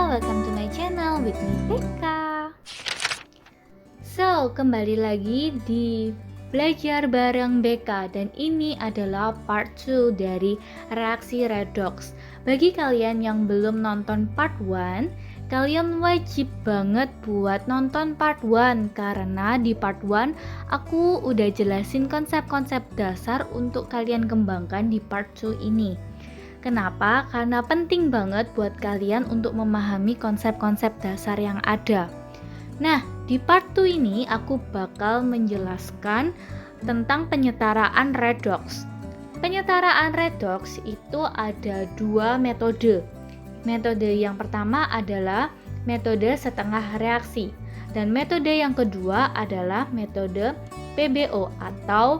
welcome to my channel with me Beka. So, kembali lagi di Belajar Bareng Beka, dan ini adalah part 2 dari reaksi redox. Bagi kalian yang belum nonton part 1, kalian wajib banget buat nonton part 1, karena di part 1 aku udah jelasin konsep-konsep dasar untuk kalian kembangkan di part 2 ini. Kenapa? Karena penting banget buat kalian untuk memahami konsep-konsep dasar yang ada. Nah, di part 2 ini aku bakal menjelaskan tentang penyetaraan redox. Penyetaraan redox itu ada dua metode. Metode yang pertama adalah metode setengah reaksi, dan metode yang kedua adalah metode PBO atau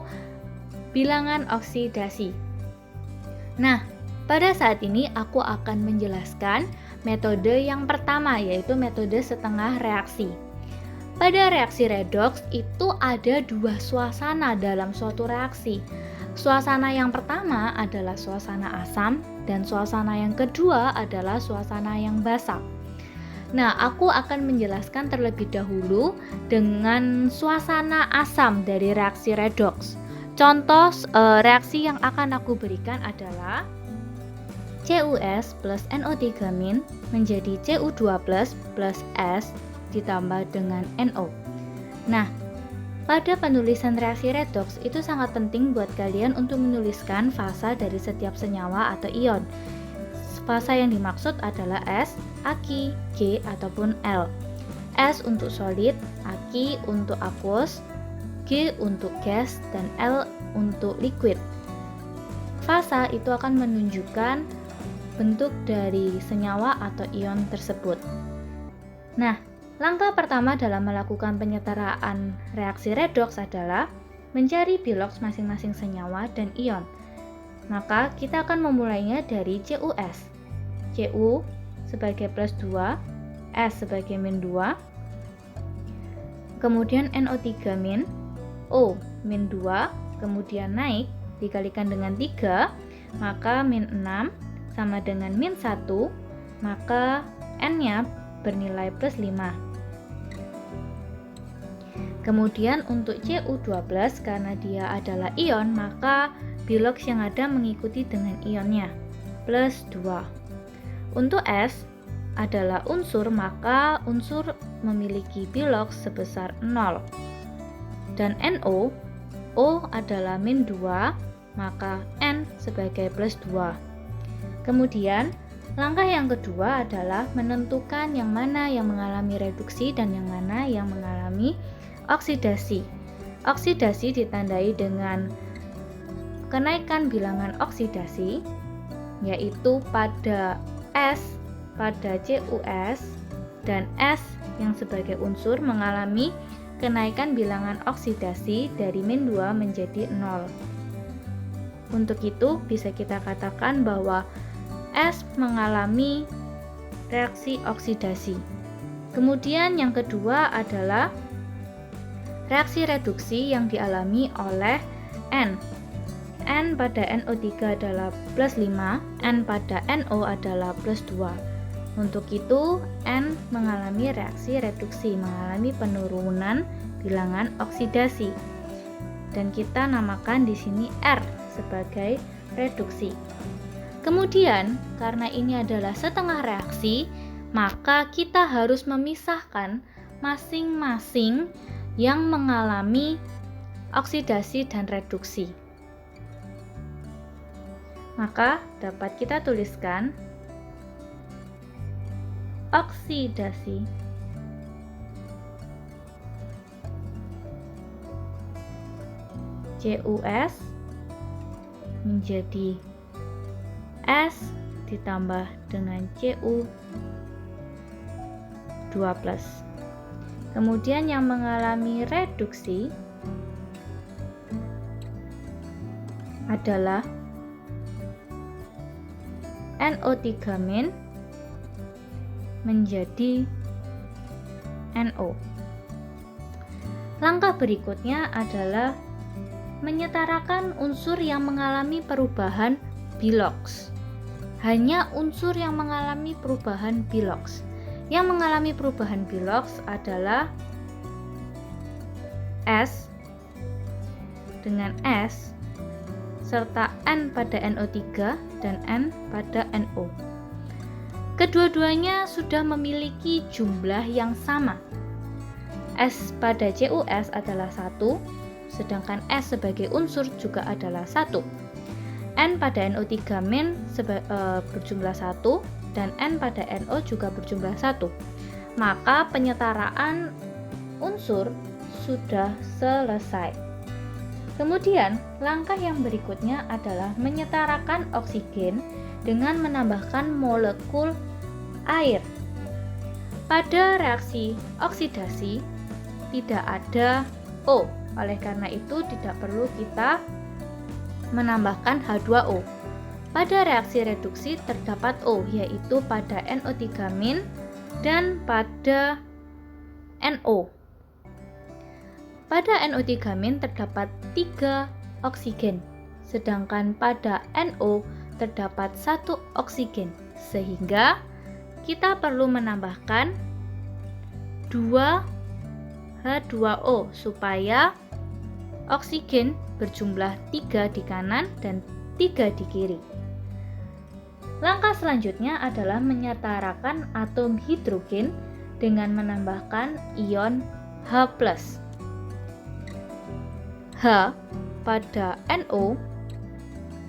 bilangan oksidasi. Nah, pada saat ini aku akan menjelaskan metode yang pertama, yaitu metode setengah reaksi. Pada reaksi redox itu ada dua suasana dalam suatu reaksi. Suasana yang pertama adalah suasana asam, dan suasana yang kedua adalah suasana yang basa. Nah, aku akan menjelaskan terlebih dahulu dengan suasana asam dari reaksi redox. Contoh reaksi yang akan aku berikan adalah CuS plus NO3- menjadi Cu2 plus S ditambah dengan NO. Nah, pada penulisan reaksi redox itu sangat penting buat kalian untuk menuliskan fasa dari setiap senyawa atau ion. Fasa yang dimaksud adalah S, Aq, G, ataupun L. S untuk solid, Aq untuk aqueous, G untuk gas, dan L untuk liquid. Fasa itu akan menunjukkan bentuk dari senyawa atau ion tersebut. Nah, langkah pertama dalam melakukan penyetaraan reaksi redox adalah mencari bilox masing-masing senyawa dan ion. Maka kita akan memulainya dari CuS. Cu sebagai plus 2, S sebagai min 2, kemudian NO3-, O min 2, kemudian naik dikalikan dengan 3, maka min 6 sama dengan min 1, maka N-nya bernilai plus 5. Kemudian untuk Cu2+, karena dia adalah ion, maka bilox yang ada mengikuti dengan ionnya, plus 2. Untuk S adalah unsur, maka unsur memiliki bilox sebesar 0. Dan NO, O adalah min 2, maka N sebagai plus 2. Kemudian, langkah yang kedua adalah menentukan yang mana yang mengalami reduksi dan yang mana yang mengalami oksidasi. Oksidasi ditandai dengan kenaikan bilangan oksidasi, yaitu pada S pada CuS dan S yang sebagai unsur mengalami kenaikan bilangan oksidasi dari min 2 menjadi 0. Untuk itu, bisa kita katakan bahwa S mengalami reaksi oksidasi. Kemudian yang kedua adalah reaksi reduksi yang dialami oleh N. N pada NO3 adalah plus 5, N pada NO adalah plus 2. Untuk itu, N mengalami reaksi reduksi, mengalami penurunan bilangan oksidasi. Dan kita namakan di sini R sebagai reduksi. Kemudian, karena ini adalah setengah reaksi, maka kita harus memisahkan masing-masing yang mengalami oksidasi dan reduksi. Maka dapat kita tuliskan oksidasi CuS menjadi S ditambah dengan Cu2+. Kemudian yang mengalami reduksi adalah NO3- menjadi NO. Langkah berikutnya adalah menyetarakan unsur yang mengalami perubahan bilox. Hanya unsur yang mengalami perubahan bilox. Yang mengalami perubahan Bilox adalah S dengan S serta N pada NO3 dan N pada NO. Kedua-duanya sudah memiliki jumlah yang sama. S pada CuS adalah 1, sedangkan S sebagai unsur juga adalah 1. N pada NO3- berjumlah 1 dan N pada NO juga berjumlah 1. Maka penyetaraan unsur sudah selesai. Kemudian, langkah yang berikutnya adalah menyetarakan oksigen dengan menambahkan molekul air. Pada reaksi oksidasi tidak ada O, oleh karena itu tidak perlu kita menambahkan H2O. Pada reaksi reduksi terdapat O, yaitu pada NO3- dan pada NO. Pada NO3- terdapat 3 oksigen, sedangkan pada NO terdapat 1 oksigen, sehingga kita perlu menambahkan 2 H2O supaya oksigen berjumlah 3 di kanan dan 3 di kiri. Langkah selanjutnya adalah menyetarakan atom hidrogen dengan menambahkan ion H+. H pada NO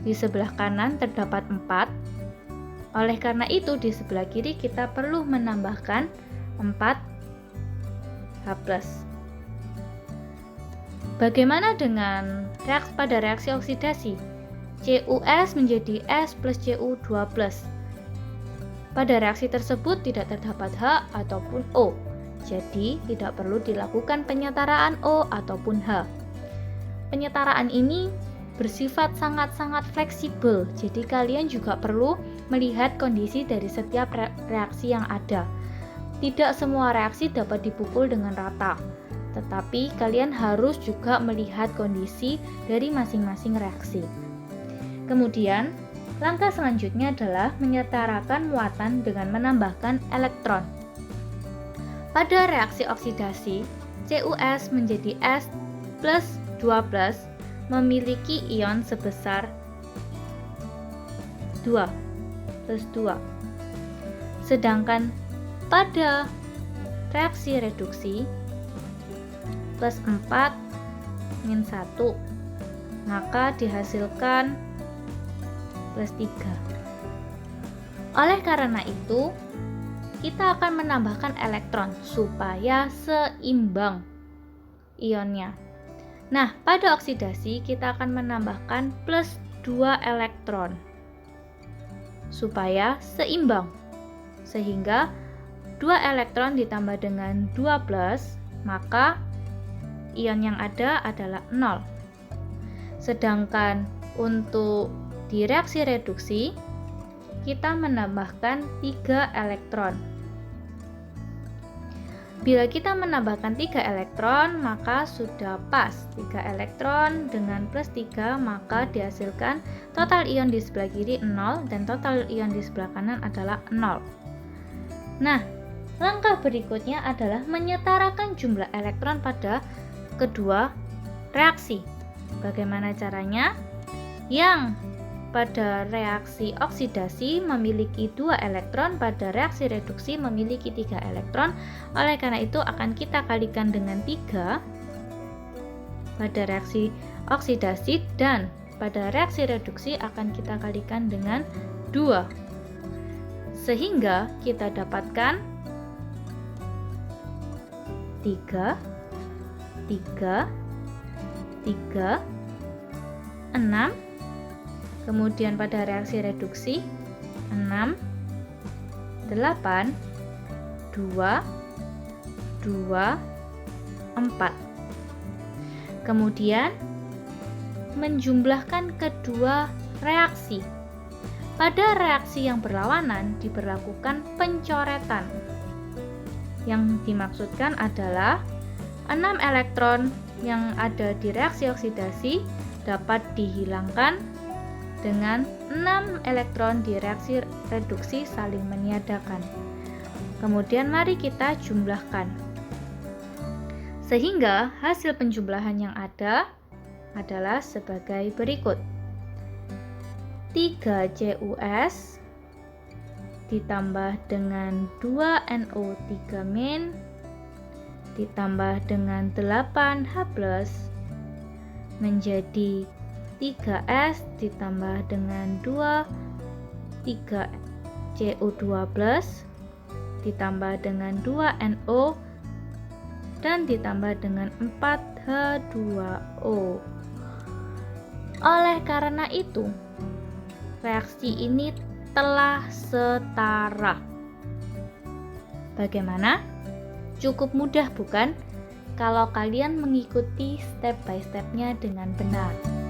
di sebelah kanan terdapat 4. Oleh karena itu di sebelah kiri kita perlu menambahkan 4 H+. Bagaimana dengan pada reaksi oksidasi? CuS menjadi S plus Cu2+. Pada reaksi tersebut tidak terdapat H ataupun O, jadi tidak perlu dilakukan penyetaraan O ataupun H. Penyetaraan ini bersifat sangat-sangat fleksibel, jadi kalian juga perlu melihat kondisi dari setiap reaksi yang ada. Tidak semua reaksi dapat dipukul dengan rata, tetapi kalian harus juga melihat kondisi dari masing-masing reaksi. Kemudian, langkah selanjutnya adalah menyetarakan muatan dengan menambahkan elektron. Pada reaksi oksidasi, CuS menjadi S plus 2+ memiliki ion sebesar 2 plus 2. Sedangkan pada reaksi reduksi plus 4 min 1, maka dihasilkan plus 3. Oleh karena itu, kita akan menambahkan elektron supaya seimbang ionnya. Nah, pada oksidasi kita akan menambahkan plus 2 elektron supaya seimbang. Sehingga 2 elektron ditambah dengan 2+, maka ion yang ada adalah 0. Sedangkan untuk di reaksi reduksi kita menambahkan 3 elektron. Bila kita menambahkan 3 elektron, maka sudah pas. 3 elektron dengan plus 3, maka dihasilkan total ion di sebelah kiri 0 dan total ion di sebelah kanan adalah 0. Nah, langkah berikutnya adalah menyetarakan jumlah elektron pada kedua reaksi. Bagaimana caranya? Yang pada reaksi oksidasi memiliki 2 elektron, pada reaksi reduksi memiliki 3 elektron. Oleh karena itu akan kita kalikan dengan 3 pada reaksi oksidasi, dan pada reaksi reduksi akan kita kalikan dengan 2. Sehingga kita dapatkan 3, 3, 3, 6. Kemudian pada reaksi reduksi 6, 8, 2, 2, 4. Kemudian menjumlahkan kedua reaksi. Pada reaksi yang berlawanan diberlakukan pencoretan. Yang dimaksudkan adalah 6 elektron yang ada di reaksi oksidasi dapat dihilangkan dengan 6 elektron di reaksi reduksi saling meniadakan. Kemudian mari kita jumlahkan. Sehingga hasil penjumlahan yang ada adalah sebagai berikut. 3CuS ditambah dengan 2NO3- ditambah dengan 8H+ menjadi 3S ditambah dengan 3CO2+ ditambah dengan 2NO dan ditambah dengan 4H2O. Oleh karena itu, reaksi ini telah setara. Bagaimana? Cukup mudah bukan? Kalau kalian mengikuti step by step-nya dengan benar.